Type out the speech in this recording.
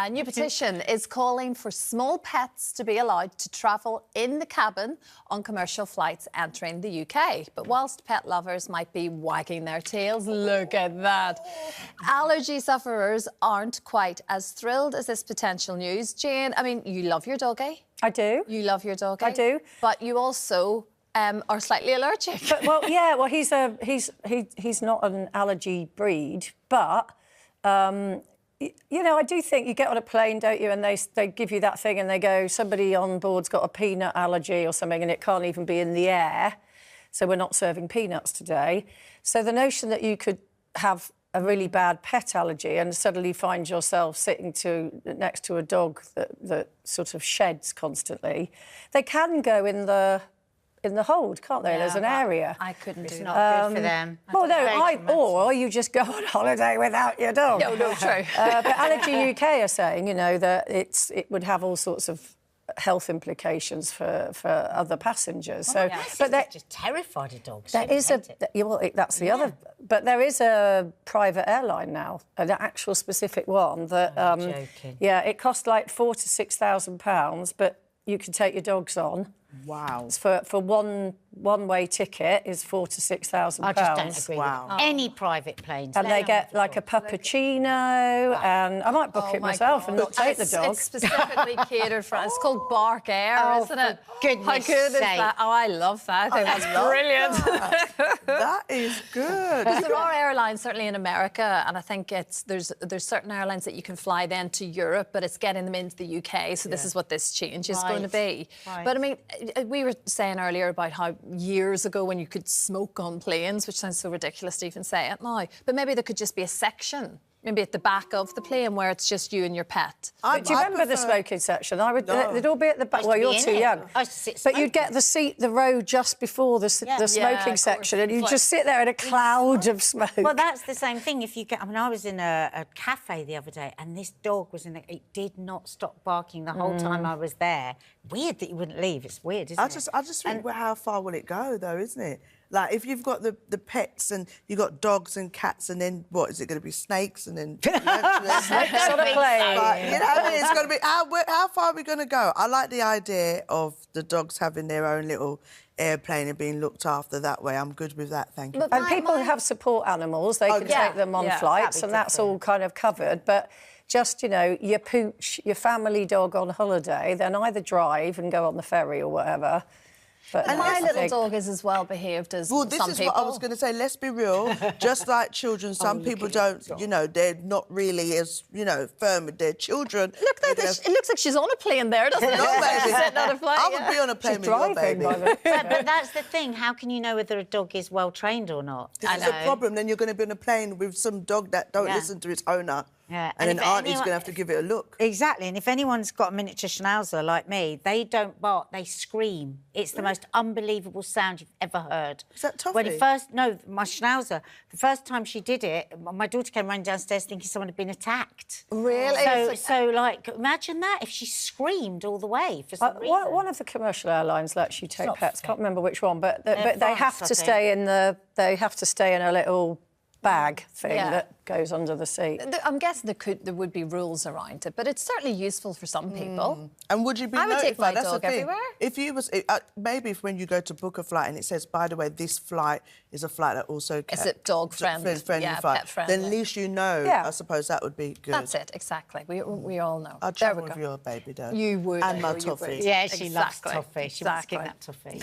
A new petition is calling for small pets to be allowed to travel in the cabin on commercial flights entering the UK. But whilst pet lovers might be wagging their tails, look at that. Allergy sufferers aren't quite as thrilled as this potential news. Jane, I mean, you love your doggy. I do. You love your doggy. I do. But you also are slightly allergic. But, well, he's not an allergy breed, but you know, I do think you get on a plane, don't you, and they give you that thing and they go, somebody on board's got a peanut allergy or something and it can't even be in the air, so we're not serving peanuts today. So the notion that you could have a really bad pet allergy and suddenly find yourself sitting next to a dog that sort of sheds constantly, they can go in the hold, can't they? Yeah, There's an area. I couldn't do It's that. not good for them. Well, no, or you just go on holiday without your dog. No, true. But Allergy UK are saying, you know, that it would have all sorts of health implications for other passengers. So, but they're just terrified of dogs. There is that's the other. But there is a private airline now, an actual specific one that. Joking. Yeah, it costs like £4,000 to £6,000, but you can take your dogs on. Wow. For one-way ticket is £4,000 to £6,000. I just don't agree Wow. with any private planes. And they get like a puppuccino, and I might book it myself and not take the dog. It's specifically catered for. It's called Bark Air, isn't it? goodness How good is sake. that? Oh, I love that. I think that's brilliant. That is good. There are airlines, certainly in America, and I think there's certain airlines that you can fly then to Europe, but it's getting them into the UK. So this is what this change is going to be. Right. But I mean, we were saying earlier about how years ago when you could smoke on planes, which sounds so ridiculous to even say it now, but maybe there could just be a section, maybe at the back of the plane, where it's just you and your pet. Do you remember the smoking section? They'd all be at the back. Well, you're too young. I used to sit But you'd get the row just before the smoking section, and you'd just sit there in a cloud of smoke. Well, that's the same thing. If you get, I mean, I was in a cafe the other day, and this dog was in it did not stop barking the whole time I was there. Weird that you wouldn't leave. It's weird, isn't it? I just think, well, how far will it go, though, isn't it? Like, if you've got the pets and you've got dogs and cats, and then, what, is it going to be snakes and then... Snakes on a plane. But, you know what I mean? It's going to be... How far are we going to go? I like the idea of the dogs having their own little airplane and being looked after that way. I'm good with that, thank you. And people who have support animals, they can take them on flights, and that's all kind of covered. But just, you know, your pooch, your family dog on holiday, then either drive and go on the ferry or whatever. But and my little dog is as well behaved as some people. Well, this is what I was going to say. Let's be real. Just like children, some people don't, you know, they're not really as, you know, firm with their children. Look, it looks like she's on a plane there, doesn't it? No, baby. Sitting on a plane. I would be on a plane with your baby. But that's the thing. How can you know whether a dog is well trained or not? This is a problem. Then you're going to be on a plane with some dog that don't listen to its owner. Yeah. And then Auntie's going to have to give it a look. Exactly. And if anyone's got a miniature schnauzer like me, they don't bark, they scream. It's the most unbelievable sound you've ever heard. Is that Toffee? When my schnauzer, the first time she did it, my daughter came running downstairs thinking someone had been attacked. Really? So like, imagine that, if she screamed all the way for some reason. One of the commercial airlines lets you take pets. Can't remember which one, but they have to France, stay in they have to stay in a little bag thing that goes under the seat. I'm guessing there would be rules around it, but it's certainly useful for some people. And would you be I would take my That's dog the thing. everywhere. If you was maybe when you go to book a flight and it says, by the way, this flight is a flight that also Is it dog friendly? flight, pet friendly. then at least you know. Yeah. I suppose that would be good. That's it, exactly. We all know. I'd travel with your baby, though. You would. And my you toffee. would. Yeah, she loves Exactly. toffee. She wants to Exactly. give that toffee.